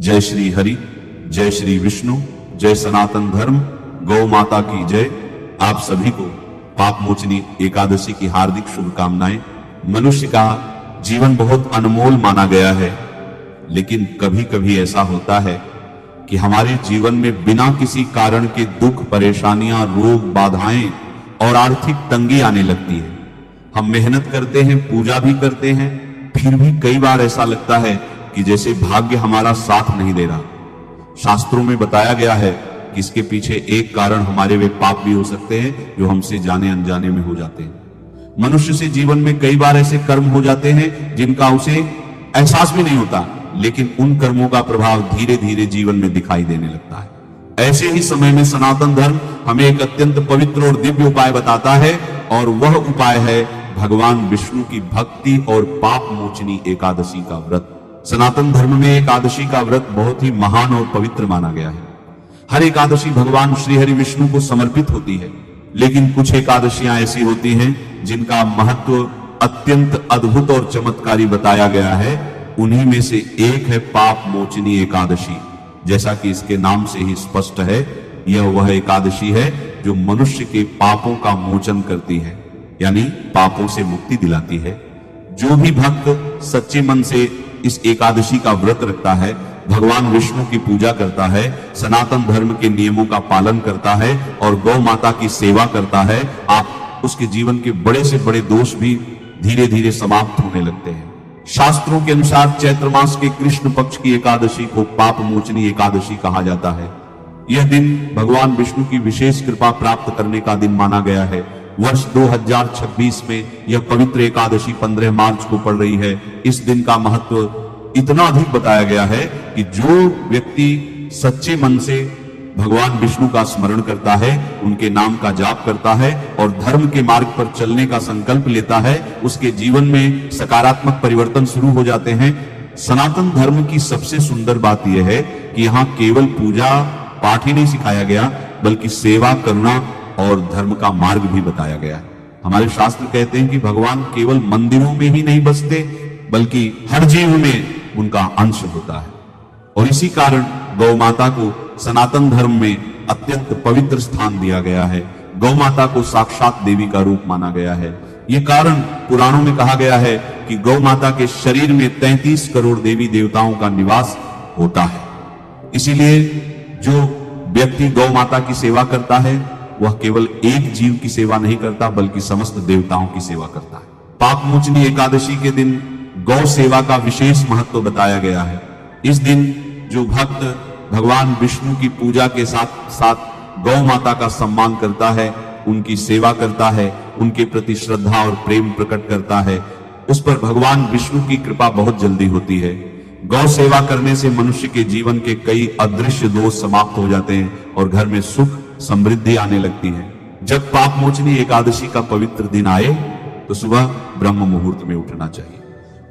जय श्री हरि, जय श्री विष्णु, जय सनातन धर्म, गौ माता की जय। आप सभी को पाप मोचनी एकादशी की हार्दिक शुभकामनाएं। मनुष्य का जीवन बहुत अनमोल माना गया है, लेकिन कभी कभी ऐसा होता है कि हमारे जीवन में बिना किसी कारण के दुख, परेशानियां, रोग, बाधाएं और आर्थिक तंगी आने लगती है। हम मेहनत करते हैं, पूजा भी करते हैं, फिर भी कई बार ऐसा लगता है कि जैसे भाग्य हमारा साथ नहीं दे रहा। शास्त्रों में बताया गया है कि इसके पीछे एक कारण हमारे वे पाप भी हो सकते हैं जो हमसे जाने अनजाने में हो जाते हैं। मनुष्य से जीवन में कई बार ऐसे कर्म हो जाते हैं जिनका उसे एहसास भी नहीं होता, लेकिन उन कर्मों का प्रभाव धीरे धीरे जीवन में दिखाई देने लगता है। ऐसे ही समय में सनातन धर्म हमें एक अत्यंत पवित्र और दिव्य उपाय बताता है, और वह उपाय है भगवान विष्णु की भक्ति और पाप मोचनी एकादशी का व्रत। सनातन धर्म में एकादशी का व्रत बहुत ही महान और पवित्र माना गया है। हर एकादशी भगवान श्री हरि विष्णु को समर्पित होती है, लेकिन कुछ एकादशियां ऐसी होती हैं जिनका महत्व अत्यंत अद्भुत और चमत्कारी बताया गया है। उन्हीं में से एक है पाप मोचनी एकादशी। जैसा कि इसके नाम से ही स्पष्ट है, यह वह एकादशी है जो मनुष्य के पापों का मोचन करती है, यानी पापों से मुक्ति दिलाती है। जो भी भक्त सच्चे मन से इस एकादशी का व्रत रखता है, भगवान विष्णु की पूजा करता है, सनातन धर्म के नियमों का पालन करता है और गौ माता की सेवा करता है, आप उसके जीवन के बड़े से बड़े दोष भी धीरे धीरे समाप्त होने लगते हैं। शास्त्रों के अनुसार चैत्र मास के कृष्ण पक्ष की एकादशी को पाप मोचनी एकादशी कहा जाता है। यह दिन भगवान विष्णु की विशेष कृपा प्राप्त करने का दिन माना गया है। वर्ष 2026 में यह पवित्र एकादशी 15 मार्च को पड़ रही है। इस दिन का महत्व इतना अधिक बताया गया है कि जो व्यक्ति सच्चे मन से भगवान विष्णु का स्मरण करता है, उनके नाम का जाप करता है और धर्म के मार्ग पर चलने का संकल्प लेता है, उसके जीवन में सकारात्मक परिवर्तन शुरू हो जाते हैं। सनातन धर्म की सबसे सुंदर बात यह है कि यहाँ केवल पूजा पाठ ही नहीं सिखाया गया, बल्कि सेवा, करुणा और धर्म का मार्ग भी बताया गया है। हमारे शास्त्र कहते हैं कि भगवान केवल मंदिरों में ही नहीं बसते, बल्कि हर जीव में उनका अंश होता है। और इसी कारण गौ माता को सनातन धर्म में अत्यंत पवित्र स्थान दिया गया है। गौ माता को साक्षात देवी का रूप माना गया है। ये कारण पुराणों में कहा गया है कि गौ माता के शरीर में 33 करोड़ देवी देवताओं का निवास होता है। इसीलिए जो व्यक्ति गौ माता की सेवा करता है, वह केवल एक जीव की सेवा नहीं करता, बल्कि समस्त देवताओं की सेवा करता है। पाप मोचनी एकादशी के दिन गौ सेवा का विशेष महत्व बताया गया है। इस दिन जो भक्त भगवान विष्णु की पूजा के साथ साथ गौ माता का सम्मान करता है, उनकी सेवा करता है, उनके प्रति श्रद्धा और प्रेम प्रकट करता है, उस पर भगवान विष्णु की कृपा बहुत जल्दी होती है। गौ सेवा करने से मनुष्य के जीवन के कई अदृश्य दोष समाप्त हो जाते हैं और घर में सुख समृद्धि आने लगती है। जब पाप मोचनी एकादशी का पवित्र दिन आए तो सुबह ब्रह्म मुहूर्त में उठना चाहिए।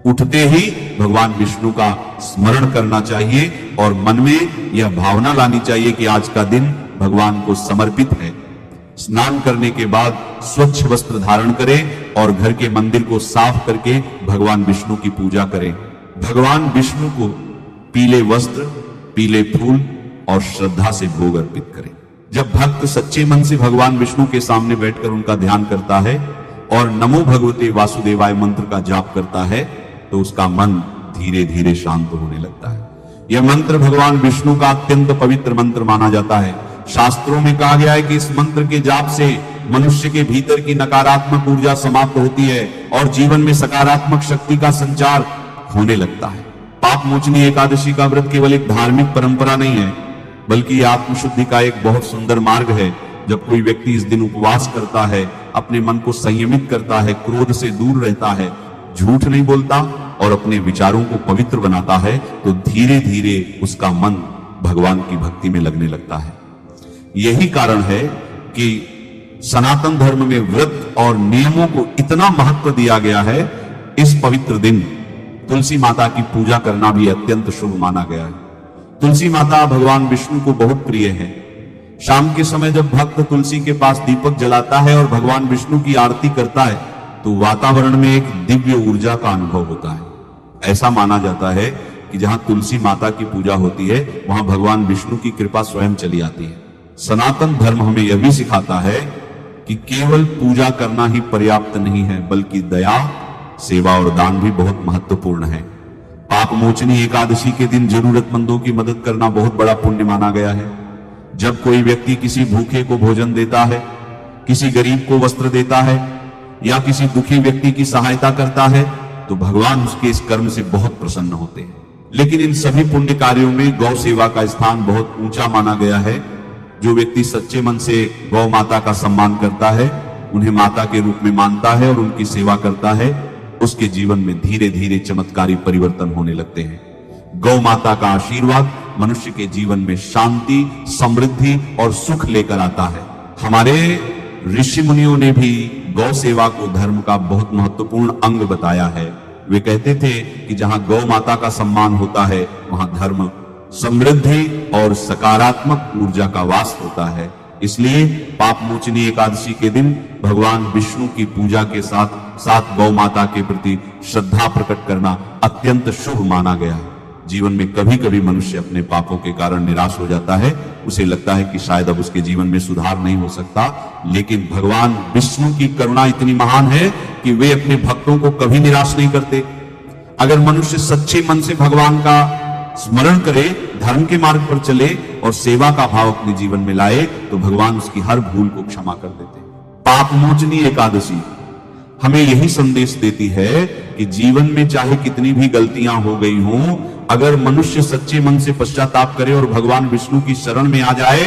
उठते ही भगवान विष्णु का स्मरण करना चाहिए और मन में यह भावना लानी चाहिए कि आज का दिन भगवान को समर्पित है। स्नान करने के बाद स्वच्छ वस्त्र धारण करें और घर के मंदिर को साफ करके भगवान विष्णु की पूजा करें। भगवान विष्णु को पीले वस्त्र, पीले फूल और श्रद्धा से भोग अर्पित करें। जब भक्त सच्चे मन से भगवान विष्णु के सामने बैठकर उनका ध्यान करता है और नमो भगवते वासुदेवाय मंत्र का जाप करता है, तो उसका मन धीरे धीरे शांत होने लगता है। यह मंत्र भगवान विष्णु का अत्यंत पवित्र मंत्र माना जाता है। शास्त्रों में कहा गया है कि इस मंत्र के जाप से मनुष्य के भीतर की नकारात्मक ऊर्जा समाप्त होती है और जीवन में सकारात्मक शक्ति का संचार होने लगता है। पाप मोचनी एकादशी का व्रत केवल एक धार्मिक परंपरा नहीं है, बल्कि आत्मशुद्धि का एक बहुत सुंदर मार्ग है। जब कोई व्यक्ति इस दिन उपवास करता है, अपने मन को संयमित करता है, क्रोध से दूर रहता है, झूठ नहीं बोलता और अपने विचारों को पवित्र बनाता है, तो धीरे धीरे उसका मन भगवान की भक्ति में लगने लगता है। यही कारण है कि सनातन धर्म में व्रत और नियमों को इतना महत्व दिया गया है। इस पवित्र दिन तुलसी माता की पूजा करना भी अत्यंत शुभ माना गया है। तुलसी माता भगवान विष्णु को बहुत प्रिय है। शाम के समय जब भक्त तुलसी के पास दीपक जलाता है और भगवान विष्णु की आरती करता है, तो वातावरण में एक दिव्य ऊर्जा का अनुभव होता है। ऐसा माना जाता है कि जहां तुलसी माता की पूजा होती है वहां भगवान विष्णु की कृपा स्वयं चली आती है। सनातन धर्म हमें यह भी सिखाता है कि केवल पूजा करना ही पर्याप्त नहीं है, बल्कि दया, सेवा और दान भी बहुत महत्वपूर्ण है। पाप मोचनी एकादशी के दिन जरूरतमंदों की मदद करना बहुत बड़ा पुण्य माना गया है। जब कोई व्यक्ति किसी भूखे को भोजन देता है, किसी गरीब को वस्त्र देता है या किसी दुखी व्यक्ति की सहायता करता है तो भगवान उसके इस कर्म से बहुत प्रसन्न होते हैं। लेकिन इन सभी पुण्य कार्यों में गौ सेवा का स्थान बहुत ऊंचा माना गया है। जो व्यक्ति सच्चे मन से गौ माता का सम्मान करता है, उन्हें माता के रूप में मानता है और उनकी सेवा करता है, उसके जीवन में धीरे धीरे चमत्कारी परिवर्तन होने लगते हैं। गौ माता का आशीर्वाद मनुष्य के जीवन में शांति, समृद्धि और सुख लेकर आता है। हमारे ऋषि मुनियों ने भी गौ सेवा को धर्म का बहुत महत्वपूर्ण अंग बताया है। वे कहते थे कि जहां गौ माता का सम्मान होता है वहां धर्म, समृद्धि और सकारात्मक ऊर्जा का वास होता है। इसलिए पाप मोचनी एकादशी के दिन भगवान विष्णु की पूजा के साथ साथ गौ माता के प्रति श्रद्धा प्रकट करना अत्यंत शुभ माना गया है। जीवन में कभी कभी मनुष्य अपने पापों के कारण निराश हो जाता है, उसे लगता है कि शायद अब उसके जीवन में सुधार नहीं हो सकता, लेकिन भगवान विष्णु की करुणा इतनी महान है कि वे अपने भक्तों को कभी निराश नहीं करते। अगर मनुष्य सच्चे मन से भगवान का स्मरण करे, धर्म के मार्ग पर चले और सेवा का भाव अपने जीवन में लाए तो भगवान उसकी हर भूल को क्षमा कर देते। पाप मोचनी एकादशी हमें यही संदेश देती है कि जीवन में चाहे कितनी भी गलतियां हो गई हों, अगर मनुष्य सच्चे मन से पश्चाताप करे और भगवान विष्णु की शरण में आ जाए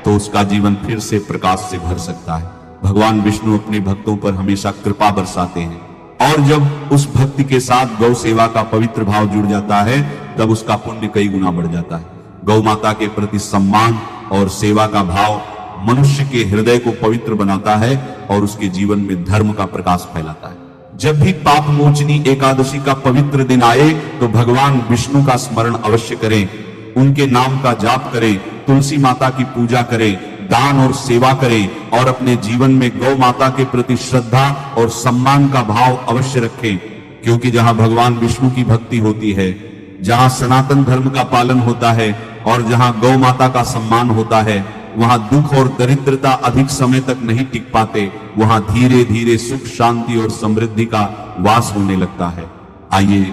तो उसका जीवन फिर से प्रकाश से भर सकता है। भगवान विष्णु अपने भक्तों पर हमेशा कृपा बरसाते हैं और जब उस भक्ति के साथ गौ सेवा का पवित्र भाव जुड़ जाता है तब उसका पुण्य कई गुना बढ़ जाता है। गौ माता के प्रति सम्मान और सेवा का भाव मनुष्य के हृदय को पवित्र बनाता है और उसके जीवन में धर्म का प्रकाश फैलाता है। जब भी पाप मोचनी एकादशी का पवित्र दिन आए तो भगवान विष्णु का स्मरण अवश्य करें, उनके नाम का जाप करें, तुलसी माता की पूजा करें, दान और सेवा करें और अपने जीवन में गौ माता के प्रति श्रद्धा और सम्मान का भाव अवश्य रखें। क्योंकि जहां भगवान विष्णु की भक्ति होती है, जहां सनातन धर्म का पालन होता है और जहां गौ माता का सम्मान होता है, वहां दुख और दरिद्रता अधिक समय तक नहीं टिक पाते, वहां धीरे धीरे सुख, शांति और समृद्धि का वास होने लगता है। आइए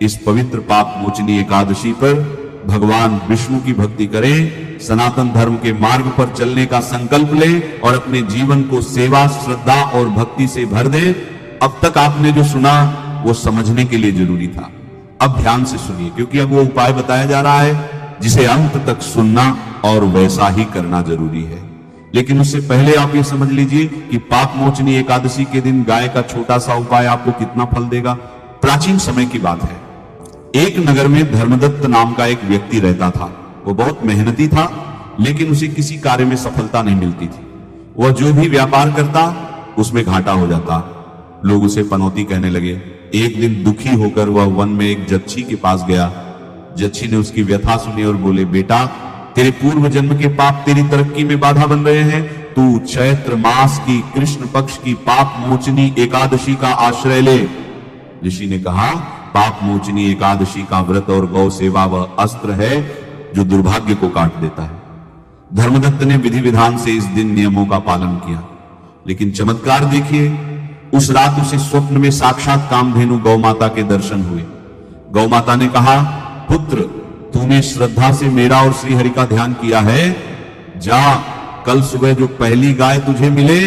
इस पवित्र पाप मोचनी एकादशी पर भगवान विष्णु की भक्ति करें, सनातन धर्म के मार्ग पर चलने का संकल्प लें और अपने जीवन को सेवा, श्रद्धा और भक्ति से भर दें। अब तक आपने जो सुना वो समझने के लिए जरूरी था, अब ध्यान से सुनिए, क्योंकि अब वो उपाय बताया जा रहा है जिसे अंत तक सुनना और वैसा ही करना जरूरी है। लेकिन उससे पहले आप ये समझ लीजिए कि पाप मोचनी एकादशी के दिन गाय का छोटा सा उपाय आपको कितना फल देगा। प्राचीन समय की बात है, एक नगर में धर्मदत्त नाम का एक व्यक्ति रहता था। वो बहुत मेहनती था, लेकिन उसे किसी कार्य में सफलता नहीं मिलती थी। वह जो भी व्यापार करता उसमें घाटा हो जाता। लोग उसे पनौती कहने लगे। एक दिन दुखी होकर वह वन में एक जच्छी के पास गया। जच्छी ने उसकी व्यथा सुनी और बोले, बेटा, तेरे पूर्व जन्म के पाप तेरी तरक्की में बाधा बन रहे हैं। तू चैत्र मास की कृष्ण पक्ष की पाप मोचनी एकादशी का आश्रय ले। ऋषि ने कहा, पाप मोचनी एकादशी का व्रत और गौ सेवा वह अस्त्र है जो दुर्भाग्य को काट देता है। धर्मदत्त ने विधि विधान से इस दिन नियमों का पालन किया, लेकिन चमत्कार देखिए, उस रात उसे स्वप्न में साक्षात कामधेनु गौ माता के दर्शन हुए। गौ माता ने कहा, पुत्र, तूने श्रद्धा से मेरा और श्रीहरि का ध्यान किया है, जा कल सुबह जो पहली गाय तुझे मिले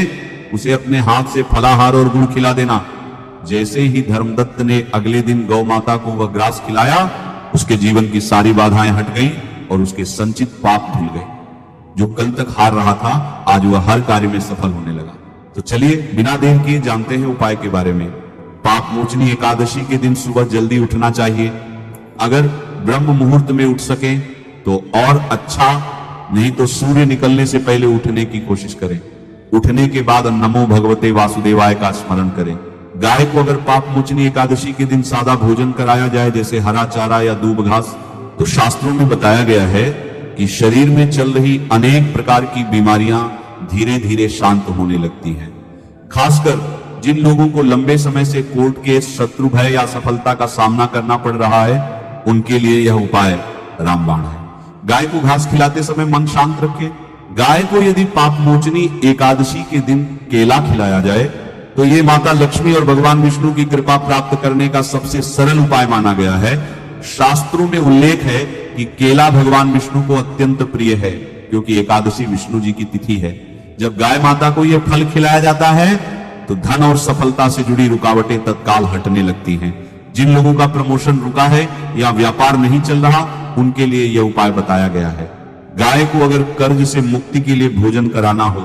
उसे अपने हाथ से फलाहार और गुड़ खिला देना। जैसे ही धर्मदत्त ने अगले दिन गौ माता को वह ग्रास खिलाया, उसके जीवन की सारी बाधाएं हट गईं और उसके संचित पाप धुल गए। जो कल तक हार रहा था, आज वह हर कार्य में सफल होने लगा। तो चलिए बिना देर किए जानते हैं उपाय के बारे में। पाप मोचनी एकादशी के दिन सुबह जल्दी उठना चाहिए। अगर ब्रह्म मुहूर्त में उठ सके तो और अच्छा, नहीं तो सूर्य निकलने से पहले उठने की कोशिश करें। उठने के बाद नमो भगवते वासुदेवाय का स्मरण करें। गाय को अगर पाप मोचनी एकादशी के दिन सादा भोजन कराया जाए, जैसे हरा चारा या दूब घास, तो शास्त्रों में बताया गया है कि शरीर में चल रही अनेक प्रकार की बीमारियां धीरे धीरे शांत होने लगती हैं। खासकर जिन लोगों को लंबे समय से कोर्ट केस, शत्रु भय या सफलता का सामना करना पड़ रहा है, उनके लिए यह उपाय रामबाण है। गाय को घास खिलाते समय मन शांत रखें। गाय को यदि पाप मोचनी एकादशी के दिन केला खिलाया जाए तो ये माता लक्ष्मी और भगवान विष्णु की कृपा प्राप्त करने का सबसे सरल उपाय माना गया है। शास्त्रों में उल्लेख है कि केला भगवान विष्णु को अत्यंत प्रिय है, क्योंकि एकादशी विष्णु जी की तिथि है। जब गाय माता को यह फल खिलाया जाता है तो धन और सफलता से जुड़ी रुकावटें तत्काल हटने लगती हैं। जिन लोगों का प्रमोशन रुका है या व्यापार नहीं चल रहा, उनके लिए यह उपाय बताया गया है। गाय को अगर कर्ज से मुक्ति के लिए भोजन कराना हो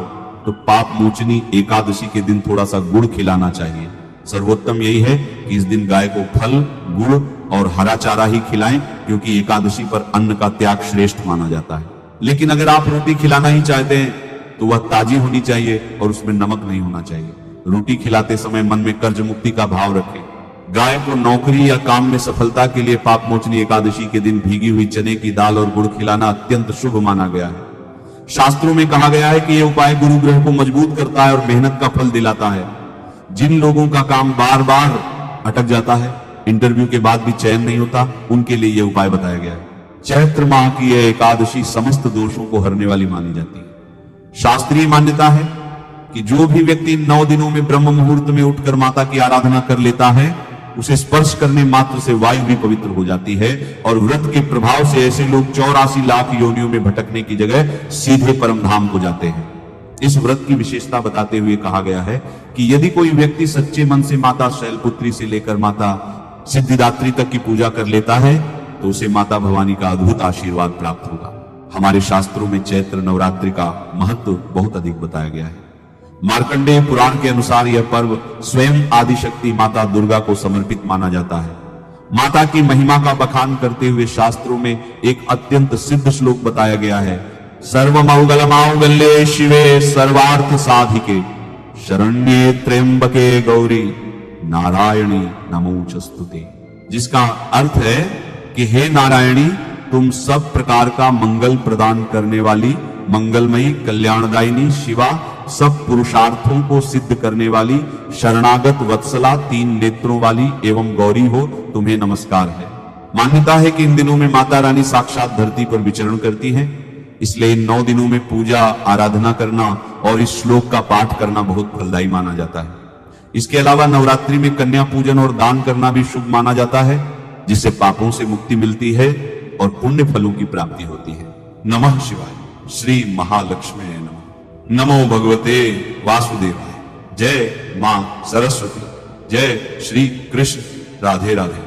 तो पाप मोचनी एकादशी के दिन थोड़ा सा गुड़ खिलाना चाहिए। सर्वोत्तम यही है कि इस दिन गाय को फल, गुड़ और हरा चारा ही खिलाएं, क्योंकि एकादशी पर अन्न का त्याग श्रेष्ठ माना जाता है। लेकिन अगर आप रोटी खिलाना ही चाहते हैं तो वह ताजी होनी चाहिए और उसमें नमक नहीं होना चाहिए। रोटी खिलाते समय मन में कर्ज मुक्ति का भाव रखें। गाय को नौकरी या काम में सफलता के लिए पाप मोचनी एकादशी के दिन भीगी हुई चने की दाल और गुड़ खिलाना अत्यंत शुभ माना गया है। शास्त्रों में कहा गया है कि यह उपाय गुरु ग्रह को मजबूत करता है और मेहनत का फल दिलाता है। जिन लोगों का काम बार बार अटक जाता है, इंटरव्यू के बाद भी चयन नहीं होता, उनके लिए यह उपाय बताया गया है। चैत्र माह की यह एकादशी समस्त दोषों को हरने वाली मानी जाती है। शास्त्रीय मान्यता है कि जो भी व्यक्ति 9 दिनों में ब्रह्म मुहूर्त में उठकर माता की आराधना कर लेता है, उसे स्पर्श करने मात्र से वायु भी पवित्र हो जाती है और व्रत के प्रभाव से ऐसे लोग 84 लाख योनियों में भटकने की जगह सीधे परम धाम को जाते हैं। इस व्रत की विशेषता बताते हुए कहा गया है कि यदि कोई व्यक्ति सच्चे मन से माता शैलपुत्री से लेकर माता सिद्धिदात्री तक की पूजा कर लेता है तो उसे माता भवानी का अद्भुत आशीर्वाद प्राप्त होगा। हमारे शास्त्रों में चैत्र नवरात्रि का महत्व बहुत अधिक बताया गया है। मार्कंडेय पुराण के अनुसार यह पर्व स्वयं आदिशक्ति माता दुर्गा को समर्पित माना जाता है। माता की महिमा का बखान करते हुए शास्त्रों में एक अत्यंत सिद्ध श्लोक बताया गया है। सर्वमंगल मांगल्ये शिवे सर्वार्थ साधिके शरण्ये त्र्यंबके गौरी नारायणी नमोस्तुते, जिसका अर्थ है कि हे नारायणी, तुम सब प्रकार का मंगल प्रदान करने वाली, मंगलमयी, कल्याणदायिनी शिवा, सब पुरुषार्थों को सिद्ध करने वाली, शरणागत वत्सला, 3 नेत्रों वाली एवं गौरी हो, तुम्हें नमस्कार है। मान्यता है कि इन दिनों में माता रानी साक्षात धरती पर विचरण करती हैं, इसलिए इन 9 दिनों में पूजा आराधना करना और इस श्लोक का पाठ करना बहुत फलदायी माना जाता है। इसके अलावा नवरात्रि में कन्या पूजन और दान करना भी शुभ माना जाता है, जिससे पापों से मुक्ति मिलती है और पुण्य फलों की प्राप्ति होती है। नमः शिवाय। श्री महालक्ष्मी नमः। नमो भगवते वासुदेवाय। जय मां सरस्वती। जय श्री कृष्ण। राधे राधे।